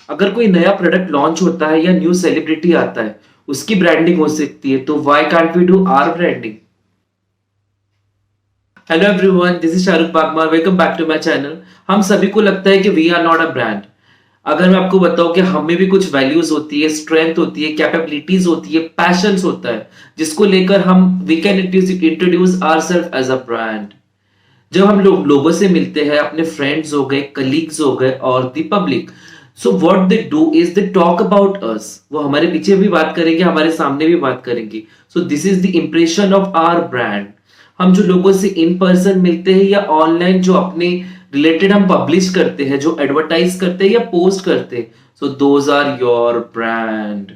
अगर कोई नया प्रोडक्ट लॉन्च होता है या न्यू सेलिब्रिटी आता है, उसकी ब्रांडिंग हो सकती है, तो why can't we do our branding? Hello everyone, this is Shahrukh Bagmar. Welcome back to my channel. हम सभी को लगता है कि we are not a brand. अगर मैं आपको बताऊं कि हमें भी कुछ वैल्यूज होती है, स्ट्रेंथ होती है, कैपेबिलिटीज होती है, पैशंस होता है, जिसको लेकर हम we can introduce ourself as a brand. जब हम लोगों से मिलते हैं, अपने फ्रेंड्स हो गए, कलीग्स हो गए और the public, so what they do is they talk about us. वो हमारे पीछे भी बात करेंगे, हमारे सामने भी बात करेंगे। So this is the impression of our brand. हम जो लोगों से इन पर्सन मिलते हैं या ऑनलाइन जो अपने रिलेटेड हम पब्लिश करते हैं, जो एडवर्टाइज करते हैं या पोस्ट करते हैं, so those are your brand.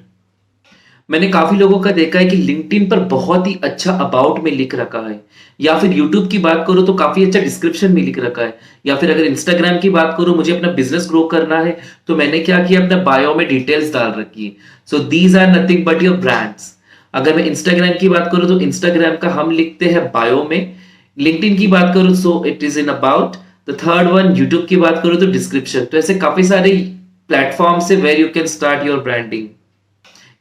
मैंने काफी लोगों का देखा है कि लिंक्डइन पर बहुत ही अच्छा अबाउट में लिख रखा है, या फिर यूट्यूब की बात करो तो काफी अच्छा डिस्क्रिप्शन में लिख रखा है, या फिर अगर इंस्टाग्राम की बात करो, मुझे अपना बिजनेस ग्रो करना है, तो मैंने क्या किया, अपना बायो में डिटेल्स डाल रखी है। So these are nothing but your brands. अगर मैं इंस्टाग्राम की बात करूं तो इंस्टाग्राम का हम लिखते हैं बायो में। लिंक्डइन की बात करूं सो it is in about. The third one, YouTube की बात करूं तो डिस्क्रिप्शन। तो ऐसे काफी सारे प्लेटफॉर्म से where you can start your branding.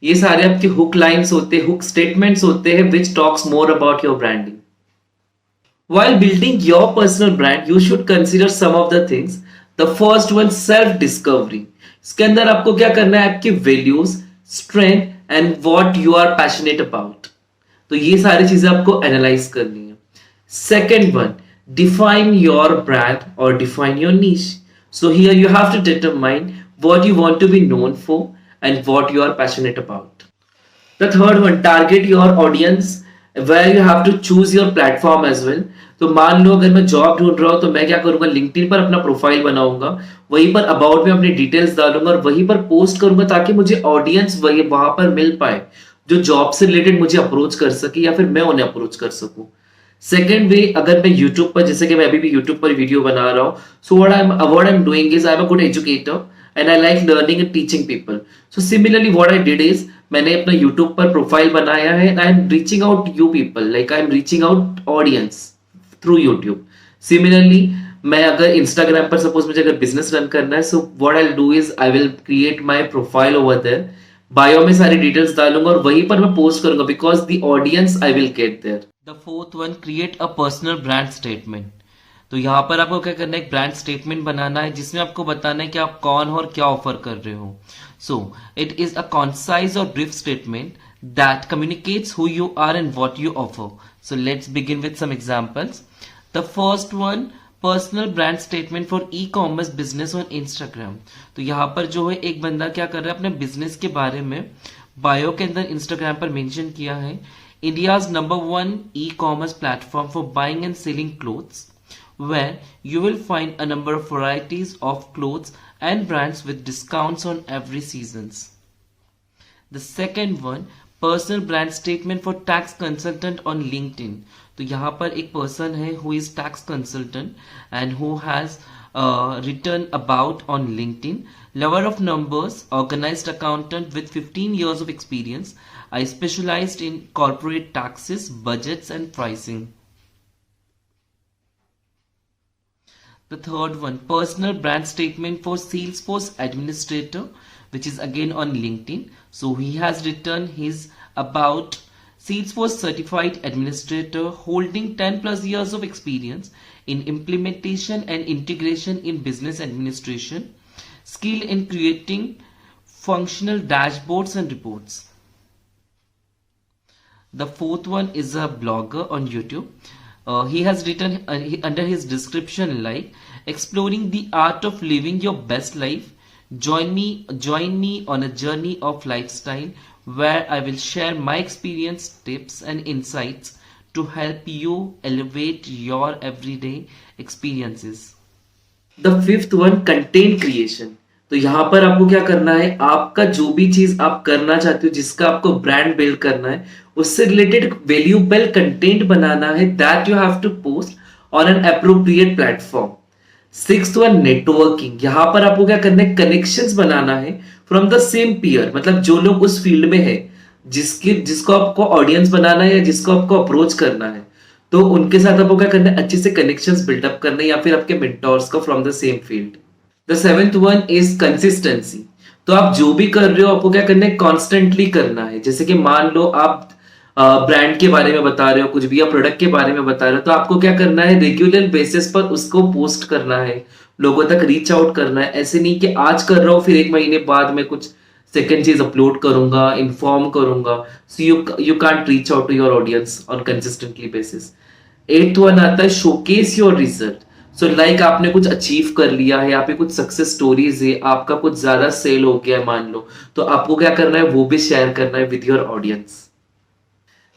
ये सारे आपके हुक लाइंस होते हैं, हुक स्टेटमेंट्स होते हैं which talks more about your branding. While building your personal brand, you should consider some of the things. The first one, self discovery. इसके अंदर आपको क्या करना है, आपकी values, strength and what you are passionate about. तो ये सारी चीजें आपको एनालाइज करनी है। Second one, define your brand और define your niche. So here you have to determine what you want to be known for and what you are passionate about. The third one, target your audience where you have to choose your platform as well. तो मान लो अगर मैं job ढूंढ रहा हूं तो मैं क्या करूंगा, लिंक्डइन पर अपना प्रोफाइल बनाऊंगा, वहीं पर अबाउट में अपनी डिटेल्स डालूंगा और वहीं पर पोस्ट करूंगा, ताकि मुझे ऑडियंस वही वहां पर मिल पाए जो जॉब से रिलेटेड मुझे अप्रोच कर सके या फिर मैं उन्हें अप्रोच कर सकूं। सेकेंड वे, अगर मैं यूट्यूब पर, जैसे कि मैं अभी भी यूट्यूब पर वीडियो बना रहा हूँ, सो what I am doing is I am a good educator and I like learning and teaching people. So similarly what I did is, मैंने अपना यूट्यूब पर प्रोफाइल बनाया है and I am reaching out you people, like I am reaching out audience through YouTube. Similarly मैं अगर Instagram पर suppose मुझे अगर बिजनेस रन करना है, so what I will do is I will create my profile over there, bio में सारी details डालूंगा और वहीं पर मैं पोस्ट करूंगा, because the audience I will get there. The fourth one, create a personal brand statement. तो यहाँ पर आपको क्या करना है, एक ब्रांड स्टेटमेंट बनाना है जिसमें आपको बताना है कि आप कौन हो और क्या ऑफर कर रहे हो। So it is a concise और brief statement that communicates who you are and what you offer. So let's begin with some examples. The first one, personal brand statement for e commerce business on Instagram. तो यहाँ पर जो है एक बंदा क्या कर रहा है, अपने बिजनेस के बारे में बायो के अंदर इंस्टाग्राम पर मेंशन किया है, India's #1 e-commerce platform for buying and selling clothes, where you will find a number of varieties of clothes and brands with discounts on every seasons. The second one, personal brand statement for tax consultant on LinkedIn. तो यहाँ पर एक person है who is tax consultant and who has written about on LinkedIn. Lover of numbers, organized accountant with 15 years of experience. I specialized in corporate taxes, budgets and pricing. The third one, personal brand statement for Salesforce administrator, which is again on LinkedIn. So he has written his about Salesforce certified administrator holding 10 plus years of experience in implementation and integration in business administration, skill in creating functional dashboards and reports. The fourth one is a blogger on YouTube. He has written under his description like, exploring the art of living your best life. Join me on a journey of lifestyle where I will share my experience, tips and insights to help you elevate your everyday experiences. The fifth one, content creation. तो यहाँ पर आपको क्या करना है, आपका जो भी चीज आप करना चाहते हो, जिसका आपको ब्रांड बिल्ड करना है, उससे रिलेटेड वैल्यूएबल कंटेंट बनाना है, that you have to post on an appropriate platform. Sixth one, networking. यहाँ पर आपको क्या करना है, कनेक्शंस बनाना है फ्रॉम द सेम पीयर, मतलब जो लोग उस फील्ड में है, जिसको आपको ऑडियंस बनाना है या जिसको आपको अप्रोच करना है, तो उनके साथ आपको क्या करना है, अच्छे से कनेक्शंस बिल्डअप करने, या फिर आपके मेंटोर्स को from the same field. The seventh one is consistency. तो आप जो भी कर रहे हो आपको क्या करना है, कॉन्स्टेंटली करना है। जैसे कि मान लो आप ब्रांड के बारे में बता रहे हो, कुछ भी या प्रोडक्ट के बारे में बता रहे हो, तो आपको क्या करना है, रेगुलर बेसिस पर उसको पोस्ट करना है, लोगों तक रीच आउट करना है। ऐसे नहीं कि आज कर रहा हूँ फिर एक महीने बाद में कुछ सेकंड चीज अपलोड करूंगा, इन्फॉर्म करूंगा। So you can't reach out to your audience on consistently basis. Eighth one आता है showcase your result. So like आपने कुछ अचीव कर लिया है, यहाँ पे कुछ सक्सेस स्टोरीज है, आपका कुछ ज्यादा सेल हो गया है मान लो, तो आपको क्या करना है, वो भी शेयर करना है with your audience.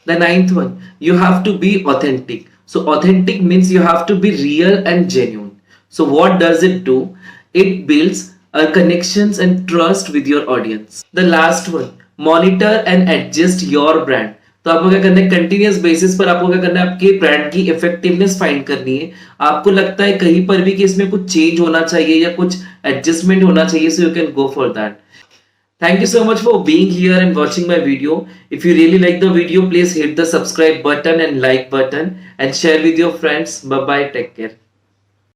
The ninth one, you have to be authentic. So authentic means you have to be real and genuine. So what does it do? It builds connections and trust with your audience. The last one, monitor and adjust your brand. तो आपको क्या करना है, continuous basis पर आपको क्या करना है, आपके ब्रांड की इफेक्टिवनेस फाइंड करनी है। आपको लगता है कहीं पर भी कि इसमें कुछ चेंज होना चाहिए या कुछ एडजस्टमेंट होना चाहिए, so you can go for that. Thank you so much for being here and watching my video. If you really like the video, please hit the subscribe button and like button and share with your friends. Bye bye. Take care.